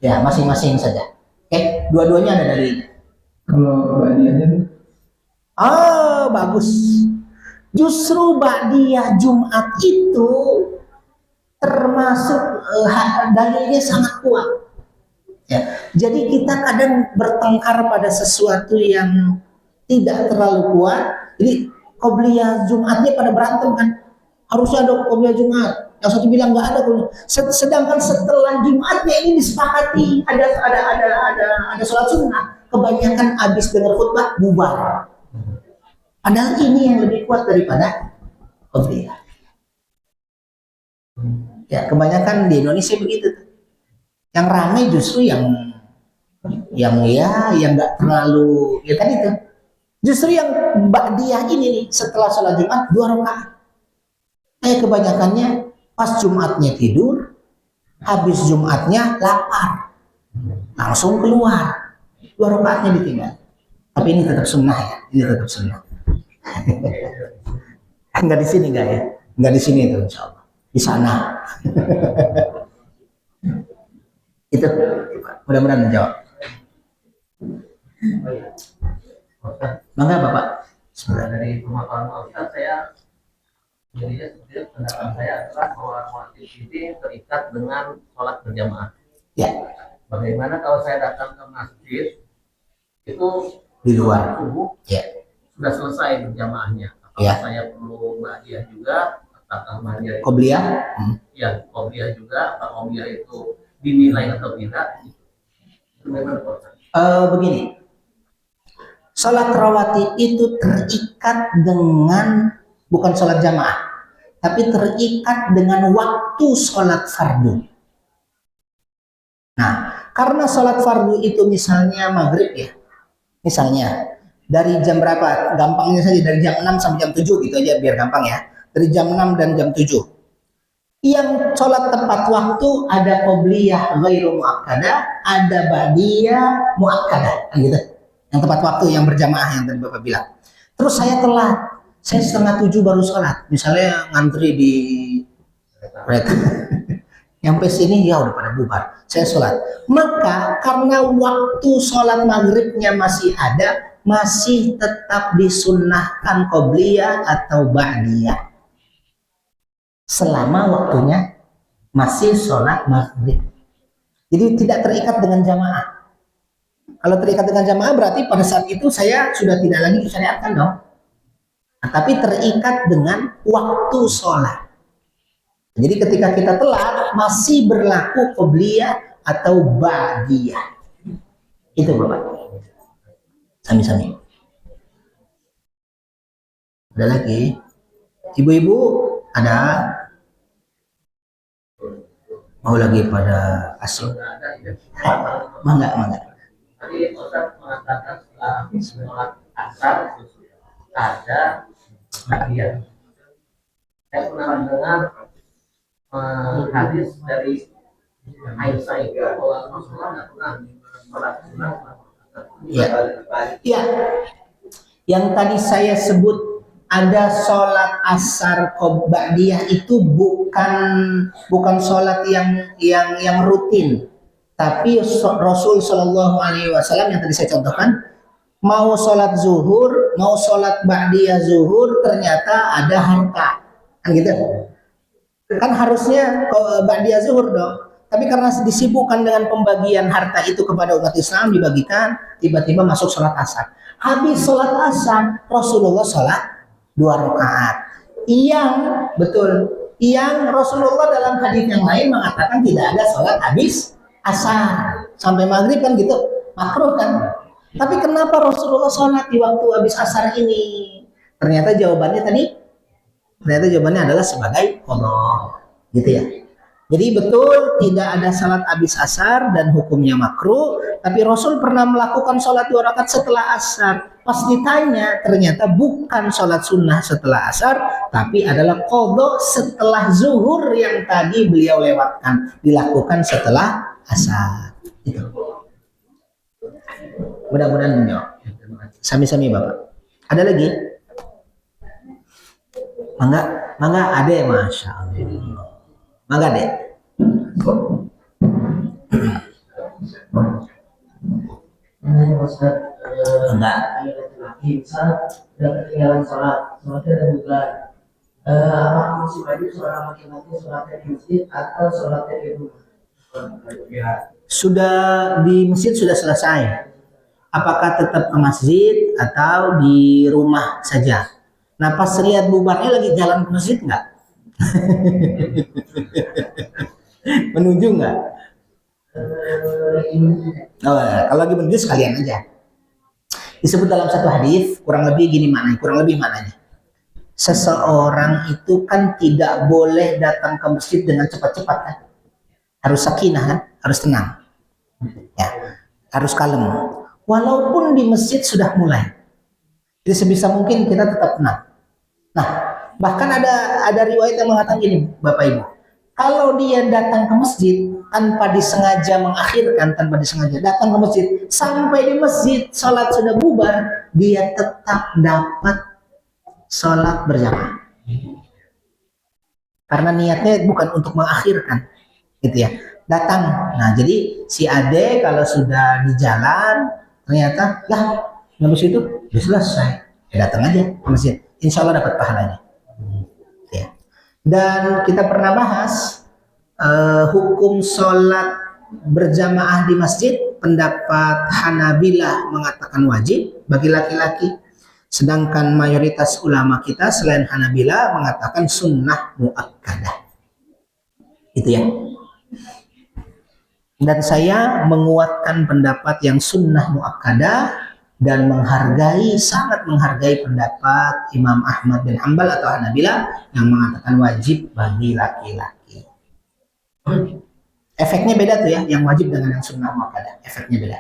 Ya, masing-masing saja. Dua-duanya ada dalilnya. Kalau ba'diyahnya tuh Bagus. Justru ba'diyah Jumat itu termasuk dalilnya sangat kuat. Ya. Jadi kita kadang bertengkar pada sesuatu yang tidak terlalu kuat. Jadi qobliyah Jumatnya pada berantem kan. Harusnya ada qobliyah Jumat. Yang satu bilang nggak ada. Sedangkan setelah Jumatnya ini disepakati ada sholat sunnah. Kebanyakan habis dengar khutbah bubar. Padahal ini yang lebih kuat daripada qobliyah. Ya, kebanyakan di Indonesia begitu. Yang ramai justru yang nggak terlalu ya tadi tuh. Justru yang ba'diyah ini nih setelah sholat Jumat 2 rakaat. Kebanyakannya pas Jumatnya tidur, habis Jumatnya lapar, langsung keluar 2 rakaatnya ditinggal. Tapi ini tetap sunnah ya, ini tetap sunnah. Enggak di sini enggak ya? Enggak di sini itu insya Allah. Di sana. Itu mudah-mudahan menjawab. Mangga Bapak. Dari pemaparan Ustaz saya jadinya seperti pendapat saya adalah bahwa khawatir ini terikat dengan sholat berjamaah. Ya. Bagaimana kalau saya datang ke masjid itu Di luar. subuh Ya. sudah selesai berjamaahnya. Apakah Ya. saya perlu ba'diyah juga? Apakah ba'diyah itu? Qobliyah? Ya, qobliyah juga. Apakah qobliyah itu dinilai atau tidak? Itu bagaimana Pak Ustaz? Begini. Sholat rawatib itu terikat dengan bukan sholat jamaah, tapi terikat dengan waktu sholat fardu. Nah, karena sholat fardu itu misalnya maghrib ya, misalnya dari jam berapa? Gampangnya saja dari jam 6 sampai jam 7 gitu aja biar gampang ya. Dari jam 6 dan jam 7. Yang sholat tepat waktu ada qobliyah ghairu muakkadah, ada ba'diyah muakkadah, kan gitu. Yang tepat waktu yang berjamaah yang tadi Bapak bilang. Terus saya telat, saya 6:30 baru sholat. Misalnya ngantri di kereta. Nyampe sini ya udah pada bubar. Saya sholat. Maka karena waktu sholat maghribnya masih ada, masih tetap disunnahkan qobliyah atau ba'diyah. Selama waktunya masih sholat maghrib. Jadi tidak terikat dengan jamaah. Kalau terikat dengan jamaah berarti pada saat itu saya sudah tidak lagi disyariatkan dong. Nah, tapi terikat dengan waktu sholat. Jadi ketika kita telat masih berlaku qobliyah atau ba'diyah. Itu Bapak. Sami-sami. Ada lagi? Ibu-ibu ada? Mau lagi pada asal? Mangga. Tadi Ustaz mengatakan setelah sholat asar ada ba'diyah. Saya pernah mendengar hadis dari Aisyah itu bahwa Rasulullah nggak pernah sholat sunnah. Ya. Yang tadi saya sebut ada sholat asar ba'diyah itu bukan sholat yang rutin. Tapi Rasul Shallallahu Alaihi Wasallam yang tadi saya contohkan, mau sholat zuhur, mau sholat ba'diyah zuhur, ternyata ada harta, kan gitu. Kan harusnya ba'diyah zuhur dong. Tapi karena disibukkan dengan pembagian harta itu kepada umat Islam dibagikan, tiba-tiba masuk sholat asar. Habis sholat asar, Rasulullah sholat 2 rakaat. Yang Rasulullah dalam hadis yang lain mengatakan tidak ada sholat habis asar sampai maghrib kan gitu, makruh kan. Tapi kenapa Rasulullah sholat di waktu habis asar ini? Ternyata jawabannya adalah sebagai qadha, gitu ya. Jadi betul tidak ada salat habis asar dan hukumnya makruh, tapi Rasul pernah melakukan sholat 2 rakaat setelah asar. Pas ditanya ternyata bukan sholat sunnah setelah asar, tapi adalah qadha setelah zuhur yang tadi beliau lewatkan, dilakukan setelah asar. Itu. Mudah-mudahan menjawab. Sami-sami Bapak. Ada lagi? Mangga ada ya, Masya Allah. Mangga deh. Ustaz, Enggak. laki-laki misal udah ketinggalan sholatnya udah bubar. Apakah masih wajib seorang laki-laki sholatnya di masjid atau sholatnya di rumah? Sudah di masjid sudah selesai. Apakah tetap ke masjid atau di rumah saja? Nah pas lihat bubarnya lagi jalan ke masjid nggak? Menuju nggak? Oh, kalau lagi menuju sekalian aja. Disebut dalam satu hadis kurang lebih gini maknanya, kurang lebih maknanya. Seseorang itu kan tidak boleh datang ke masjid dengan cepat-cepat kan? Harus sakinah kan? Harus tenang. Ya, harus kalem. Walaupun di masjid sudah mulai. Jadi sebisa mungkin kita tetap tenang. Nah, bahkan ada riwayat yang mengatakan gini, Bapak Ibu. Kalau dia datang ke masjid tanpa disengaja mengakhirkan, tanpa disengaja datang ke masjid, sampai di masjid sholat sudah bubar, dia tetap dapat sholat berjamaah. Karena niatnya bukan untuk mengakhirkan, gitu ya. Datang. Nah, jadi si Ade kalau sudah di jalan, ternyata lah habis itu sudah selesai. Ya, datang aja ke masjid. Insya Allah dapat pahalanya. Ya. Dan kita pernah bahas hukum sholat berjamaah di masjid. Pendapat Hanabilah mengatakan wajib bagi laki-laki, sedangkan mayoritas ulama kita selain Hanabilah mengatakan sunnah muakkadah. Itu ya. Dan saya menguatkan pendapat yang sunnah muakkadah dan sangat menghargai pendapat Imam Ahmad bin Hanbal atau Hanabilah yang mengatakan wajib bagi laki-laki. Efeknya beda tuh ya, yang wajib dengan yang sunnah muakkadah, efeknya beda.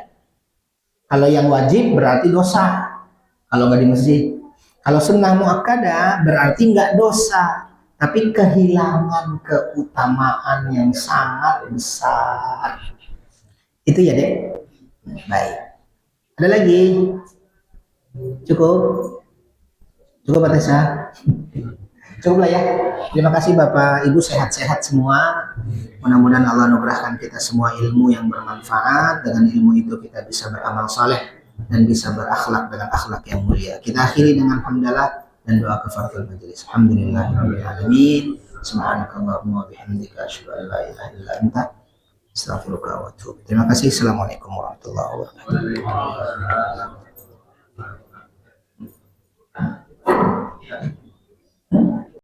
Kalau yang wajib berarti dosa, kalau nggak di masjid. Kalau sunnah muakkadah berarti nggak dosa, tapi kehilangan keutamaan yang sangat besar. Itu ya Dek. Baik. Ada lagi? Cukup? Cukup Pak Tessa? Cukup lah ya. Terima kasih Bapak Ibu, sehat-sehat semua. Mudah-mudahan Allah anugerahkan kita semua ilmu yang bermanfaat. Dengan ilmu itu kita bisa beramal saleh dan bisa berakhlak dengan akhlak yang mulia. Kita akhiri dengan hamdalah dan doa kafaratul majelis. Alhamdulillahirabbil alamin. Subhanakallahumma wa bihamdika asyhadu an la ilaha illa anta astaghfiruka wa atubu. Terima kasih. Assalamualaikum warahmatullahi wabarakatuh.